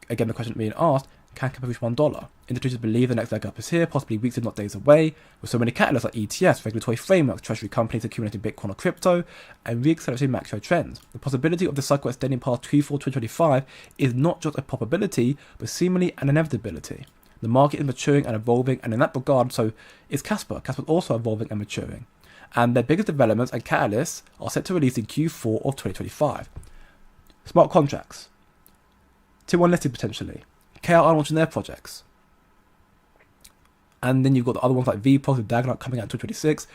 again, the question being asked, can Kappa reach $1? Indicators believe the next leg up is here, possibly weeks if not days away, with so many catalysts like ETFs, regulatory frameworks, treasury companies accumulating Bitcoin or crypto, and re-accelerating macro trends. The possibility of the cycle extending past Q4 2025 is not just a probability, but seemingly an inevitability. The market is maturing and evolving, and in that regard, so is Kaspa. Kaspa is also evolving and maturing. And their biggest developments and catalysts are set to release in Q4 of 2025. Smart contracts. Tier 1 listed potentially. KRI launching their projects. And then you've got the other ones like VPOS with Dagonaut coming out in 2026.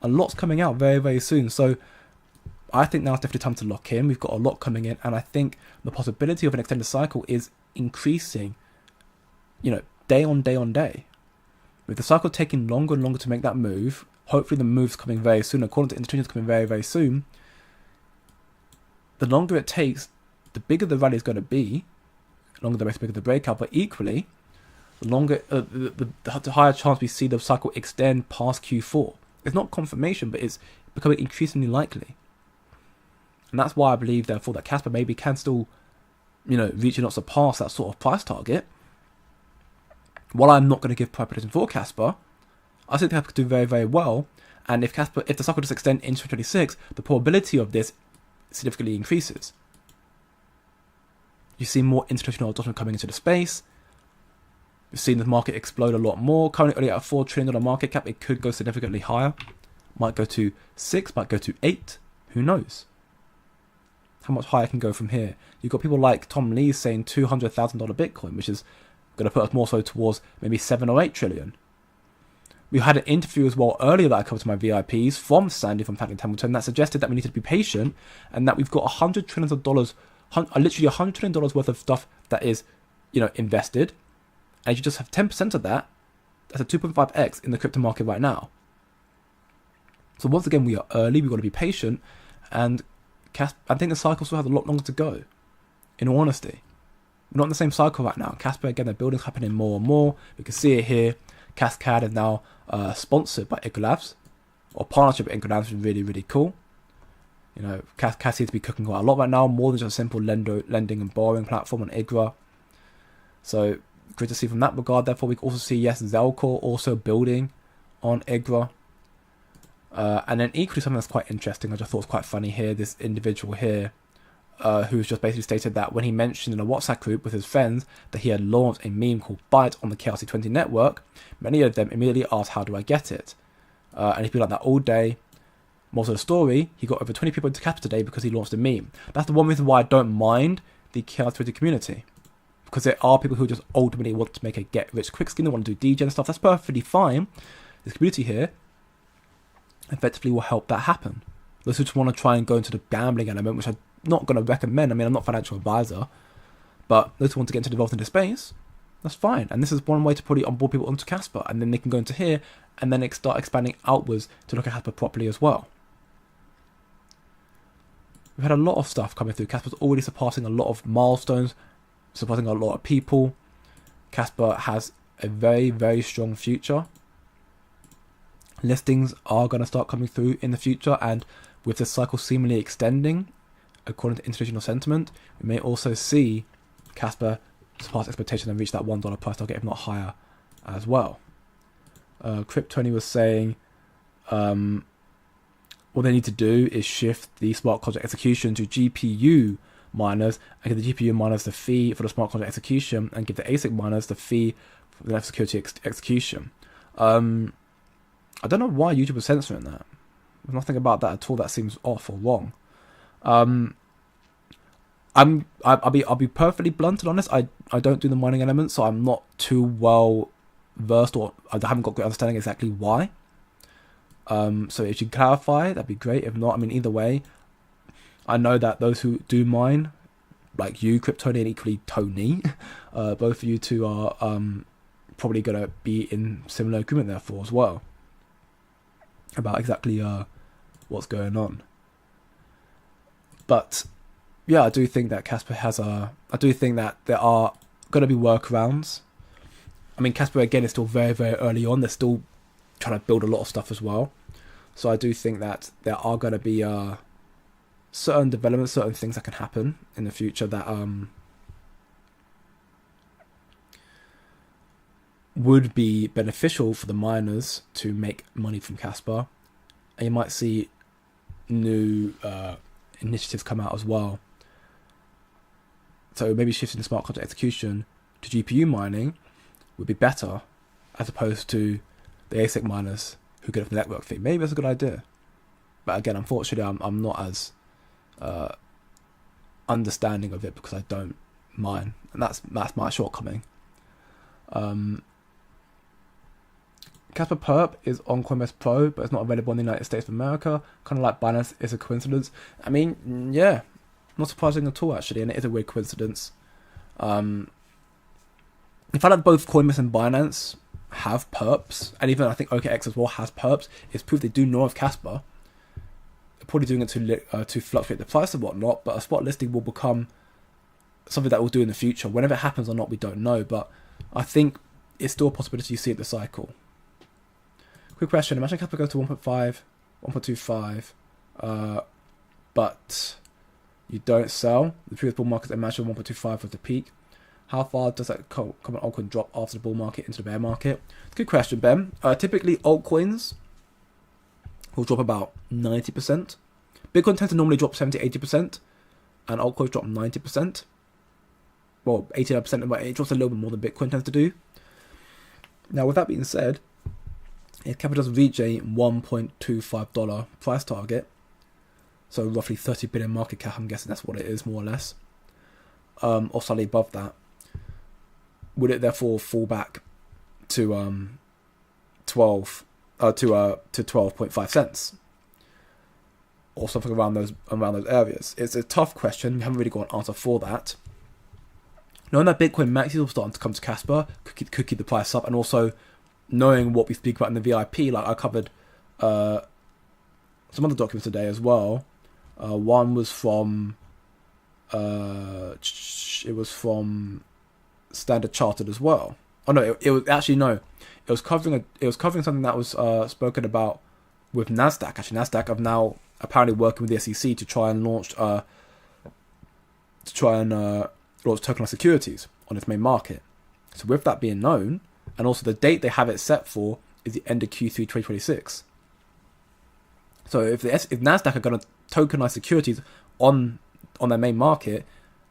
A lot's coming out very, very soon. So I think now's definitely time to lock in. We've got a lot coming in, and I think the possibility of an extended cycle is increasing, day on day on day. With the cycle taking longer and longer to make that move, hopefully the move's coming very soon. According to institutions, coming very, very soon. The longer it takes, the bigger the rally is going to be. The longer the race, the bigger the breakout. But equally, the longer, the higher chance we see the cycle extend past Q4. It's not confirmation, but it's becoming increasingly likely. And that's why I believe, therefore, that Kaspa maybe can still, reach and not surpass that sort of price target. While I'm not going to give price prediction for Kaspa, I think Kaspa could do very, very well. And if the cycle does extend into 2026, the probability of this significantly increases. You see more institutional adoption coming into the space. We've seen the market explode a lot more. Currently only at a $4 trillion market cap. It could go significantly higher. Might go to 6, might go to 8. Who knows? How much higher can go from here? You've got people like Tom Lee saying $200,000 Bitcoin, which is going to put us more so towards maybe 7 or 8 trillion. We had an interview as well earlier that I covered to my VIPs from Sandy from Franklin Templeton that suggested that we need to be patient and that we've got $100 trillion, literally $100 trillion worth of stuff that is, invested. And you just have 10% of that. That's a 2.5x in the crypto market right now. So once again, we are early. We've got to be patient. And I think the cycle still has a lot longer to go, in all honesty. We're not in the same cycle right now. Kaspa, again, the building's happening more and more. We can see it here. Cascade is now sponsored by Ecolabs, or partnership with Ecolabs, which is really, really cool. Cascade seems to be cooking quite a lot right now, more than just a simple lending and borrowing platform on IGRA. So, great to see from that regard. Therefore, we can also see, yes, Zelcore also building on IGRA. And then equally something that's quite interesting, I just thought was quite funny here, this individual here, who's just basically stated that when he mentioned in a WhatsApp group with his friends that he had launched a meme called Byte on the KRC20 network, many of them immediately asked, how do I get it? And he's been like that all day. Most of the story, he got over 20 people into Kaspa today because he launched a meme. That's the one reason why I don't mind the KRC20 community. Because there are people who just ultimately want to make a get-rich-quick scheme, they want to do DJ and stuff. That's perfectly fine. This community here effectively will help that happen. Those who just want to try and go into the gambling element, which I'm not going to recommend. I mean, I'm not a financial advisor, but those who want to get involved in the space, that's fine. And this is one way to probably onboard people onto Kaspa, and then they can go into here and then start expanding outwards to look at Kaspa properly as well. We've had a lot of stuff coming through. Kaspa's already surpassing a lot of milestones, surpassing a lot of people. Kaspa has a very, very strong future. Listings are going to start coming through in the future, and with the cycle seemingly extending, according to institutional sentiment, we may also see Kaspa surpass expectations and reach that $1 price target, if not higher, as well. Cryptony was saying what they need to do is shift the smart contract execution to GPU miners and give the GPU miners the fee for the smart contract execution and give the ASIC miners the fee for the security execution. I don't know why YouTube is censoring that. There's nothing about that at all that seems off or wrong. I'll be perfectly blunt and honest. I don't do the mining elements, so I'm not too well versed, or I haven't got good understanding exactly why. So if you can clarify, that'd be great. If not, I mean, either way, I know that those who do mine, like you, Cryptony, and equally Tony, both of you two are probably going to be in similar agreement therefore as well about exactly what's going on. But yeah, I do think that Kaspa has I do think that there are going to be workarounds. I mean, Kaspa again is still very, very early on. They're still trying to build a lot of stuff as well. So I do think that there are going to be certain developments, certain things that can happen in the future that would be beneficial for the miners to make money from Kaspa. And you might see new initiatives come out as well. So maybe shifting the smart contract execution to GPU mining would be better as opposed to the ASIC miners who get the network fee. Maybe that's a good idea. But again, unfortunately, I'm not as understanding of it because I don't mine. And that's my shortcoming. Kaspa Perp is on Coinbase Pro, but it's not available in the United States of America. Kind of like Binance is a coincidence. I mean, yeah, not surprising at all, actually, and it is a weird coincidence. If I like both Coinbase and Binance, have perps, and even I think OKX as well has perps, it's proof they do know of Kaspa. They're probably doing it to fluctuate the price and whatnot, but a spot listing will become something that we'll do in the future. Whenever it happens or not, we don't know, but I think it's still a possibility you see at the cycle. Quick question, imagine Kaspa goes to 1.5, 1.25, but you don't sell. The previous bull market, imagine 1.25 was the peak. How far does that common altcoin drop after the bull market into the bear market? It's a good question, Ben. Typically, altcoins will drop about 90%. Bitcoin tends to normally drop 70-80%, and altcoins drop 90%. Well, 89%, but it drops a little bit more than Bitcoin tends to do. Now, with that being said, if Kaspa does reach a $1.25 price target, so roughly 30 billion market cap, I'm guessing that's what it is, more or less, or slightly above that, would it therefore fall back to 12.5 cents or something around those areas? It's a tough question. We haven't really got an answer for that. Knowing that Bitcoin maxis are starting to come to Kaspa could keep the price up, and also knowing what we speak about in the VIP, like I covered some other documents today as well. One was from it was from Standard Chartered as well. Oh no, it was actually no. It was covering something that was spoken about with Nasdaq. Actually, Nasdaq are now apparently working with the SEC to try and launch tokenized securities on its main market. So with that being known, and also the date they have it set for is the end of Q3 2026. So if Nasdaq are going to tokenize securities on their main market,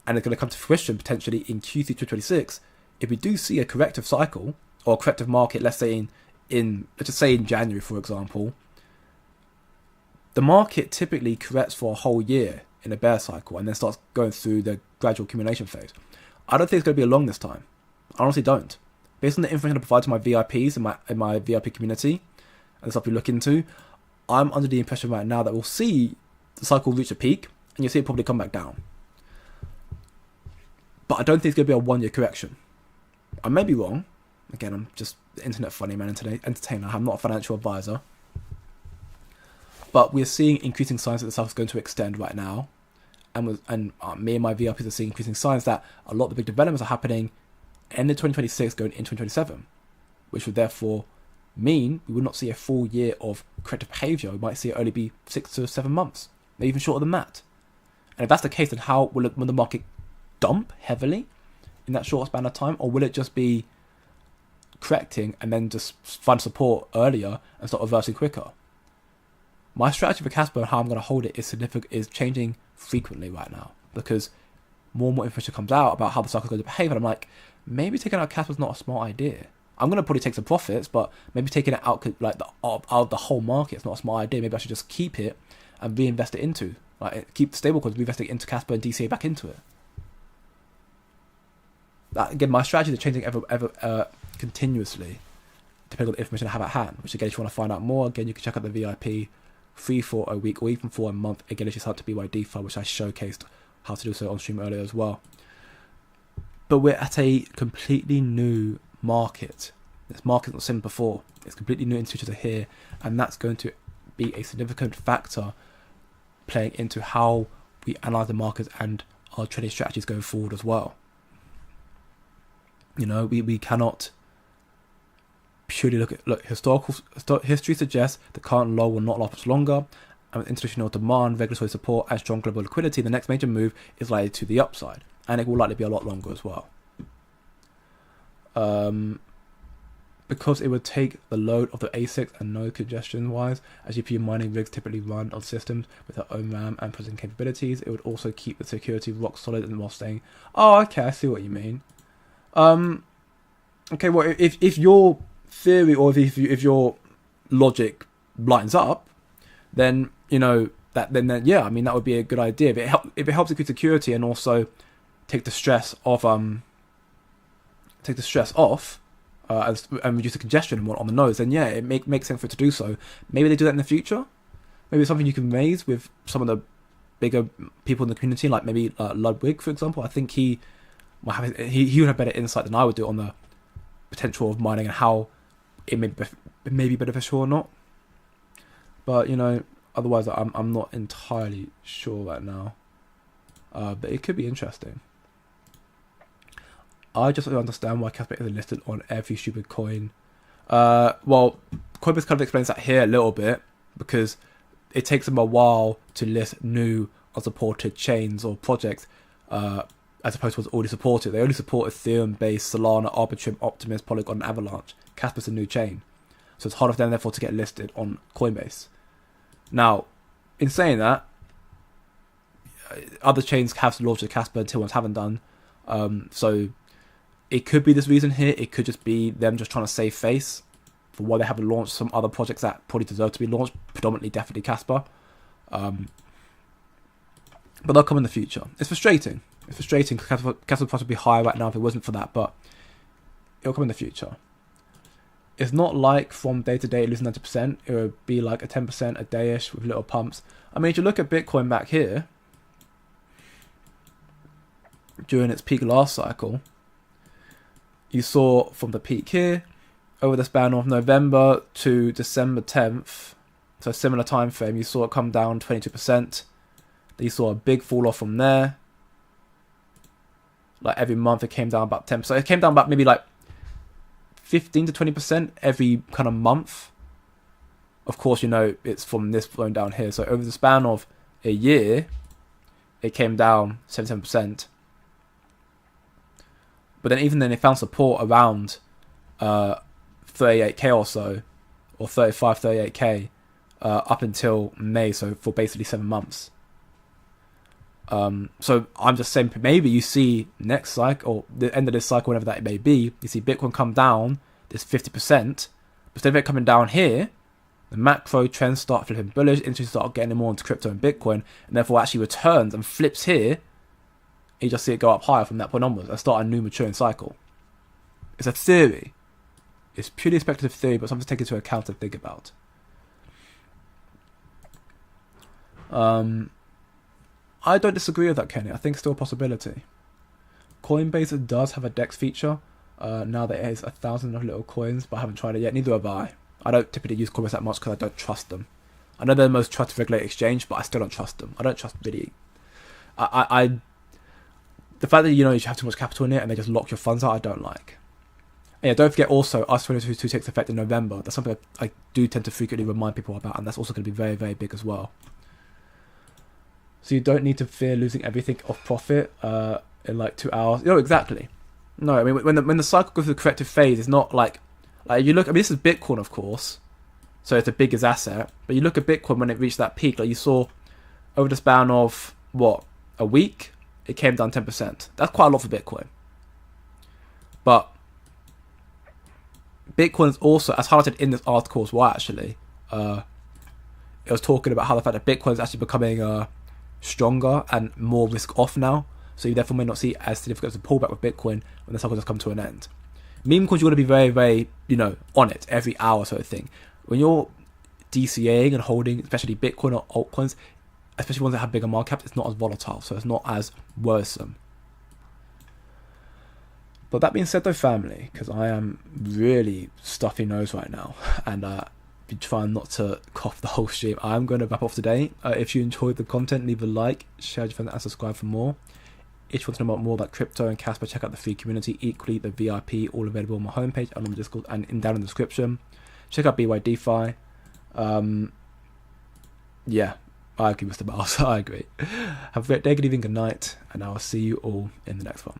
and it's going to come to fruition potentially in Q3 2026, if we do see a corrective cycle or a corrective market, let's say let's just say in January, for example, the market typically corrects for a whole year in a bear cycle and then starts going through the gradual accumulation phase. I don't think it's going to be long this time. I honestly don't. Based on the information I provide to my VIPs in my VIP community and the stuff we look into, I'm under the impression right now that we'll see the cycle reach a peak and you'll see it probably come back down. But I don't think it's going to be a 1 year correction. I may be wrong. Again, I'm just the internet funny man entertainer. I'm not a financial advisor. But we're seeing increasing signs that the cycle is going to extend right now. And me and my VIPs are seeing increasing signs that a lot of the big developments are happening end of 2026 going into 2027. Which would therefore mean we would not see a full year of corrective behavior. We might see it only be 6 to 7 months. Maybe even shorter than that. And if that's the case, then how will the market dump heavily in that short span of time, or will it just be correcting and then just find support earlier and start reversing quicker? My strategy for Kaspa and how I'm going to hold it is changing frequently right now, because more and more information comes out about how the cycle is going to behave, and I'm like, maybe taking out Kaspa is not a smart idea. I'm going to probably take some profits, but maybe taking it out out of the whole market is not a smart idea. Maybe I should just keep it and reinvest it into, keep the stablecoins, reinvest it into Kaspa and DCA back into it. Again, my strategies are changing ever continuously, depending on the information I have at hand. Which again, if you want to find out more, again, you can check out the VIP 3 for a week or even for a month. Again, it's just out to BYDFI, which I showcased how to do so on stream earlier as well. But we're at a completely new market. This market's not seen before. It's completely new. Institutions are here, and that's going to be a significant factor playing into how we analyze the markets and our trading strategies going forward as well. You know, we cannot purely look. History suggests the current low will not last much longer, and with international demand, regulatory support, and strong global liquidity, the next major move is likely to the upside, and it will likely be a lot longer as well. Because it would take the load of the ASICs and node congestion-wise, as GPU mining rigs typically run on systems with their own RAM and processing capabilities, it would also keep the security rock solid and while staying. Oh, okay, I see what you mean. Okay, well, if your theory or if your logic lines up, then you know then yeah, I mean that would be a good idea. If it helps increase security and also take the stress off and reduce the congestion on the nodes, then yeah, it makes sense for it to do so. Maybe they do that in the future. Maybe it's something you can raise with some of the bigger people in the community, like maybe Ludwig, for example. I think he would have better insight than I would do on the potential of mining and how it may be beneficial or not. But, you know, otherwise I'm not entirely sure right now. But it could be interesting. I just don't understand why Kaspa isn't listed on every stupid coin. Well, Coinbase kind of explains that here a little bit, because it takes them a while to list new unsupported chains or projects, as opposed to what's already supported. They only support Ethereum, Base, Solana, Arbitrum, Optimus, Polygon, and Avalanche. Kaspa's a new chain, so it's harder for them therefore to get listed on Coinbase. Now, in saying that, other chains have launched a Kaspa until ones haven't done. So it could be this reason here. It could just be them just trying to save face for why they haven't launched some other projects that probably deserve to be launched. Predominantly, definitely Kaspa. But they'll come in the future. It's frustrating. It's frustrating because Kaspa price would be higher right now if it wasn't for that. But it'll come in the future. It's not like from day to day losing 90%. It would be like a 10% a day-ish with little pumps. I mean, if you look at Bitcoin back here, during its peak last cycle, you saw from the peak here, over the span of November to December 10th, so a similar time frame, you saw it come down 22%. Then you saw a big fall off from there. Like every month it came down about 10%. It came down about maybe like 15 to 20% every kind of month. Of course, you know, it's from this flowing down here. So over the span of a year, it came down 77%. But then even then, it found support around 38k or so, or 35, 38k, up until May, so for basically 7 months. So I'm just saying, maybe you see next cycle, or the end of this cycle, whatever that it may be, you see Bitcoin come down this 50%, but instead of it coming down here, the macro trends start flipping bullish, into start getting more into crypto and Bitcoin, and therefore actually returns and flips here. You just see it go up higher from that point onwards and start a new maturing cycle. It's a theory. It's purely a speculative theory, but something to take into account and think about. I don't disagree with that, Kenny. I think it's still a possibility. Coinbase does have a DEX feature. Now that it has 1,000 little coins, but I haven't tried it yet. Neither have I. I don't typically use Coinbase that much because I don't trust them. I know they're the most trusted regulated exchange, but I still don't trust them. I don't trust really. The fact that, you know, you have too much capital in it and they just lock your funds out, I don't like. And yeah, don't forget also, US22 takes effect in November. That's something I do tend to frequently remind people about, and that's also going to be very, very big as well. So you don't need to fear losing everything off profit in like 2 hours. No, exactly. No, I mean, when the cycle goes through the corrective phase, it's not like you look, I mean, this is Bitcoin, of course, so it's the biggest asset, but you look at Bitcoin when it reached that peak, like you saw over the span of, what, a week? It came down 10%. That's quite a lot for Bitcoin. But Bitcoin is also, as highlighted in this article as well, actually, it was talking about how the fact that Bitcoin is actually becoming stronger and more risk off now. So you therefore may not see as significant as a pullback with Bitcoin when the cycle does come to an end. Meme coins, you want to be very, very, you know, on it every hour sort of thing. When you're DCAing and holding, especially Bitcoin or altcoins, especially ones that have bigger market caps, it's not as volatile, so it's not as worrisome. But that being said though, family, because I am really stuffy nose right now, and be trying not to cough the whole stream, I'm going to wrap off today. If you enjoyed the content, leave a like, share with your friends, and subscribe for more. If you want to know more about crypto and Kaspa, check out the free community, equally the VIP, all available on my homepage and on the Discord and down in the description. Check out BYDFI. Yeah, I agree, Mr. Miles. I agree. Have a great day, good evening, good night, and I will see you all in the next one.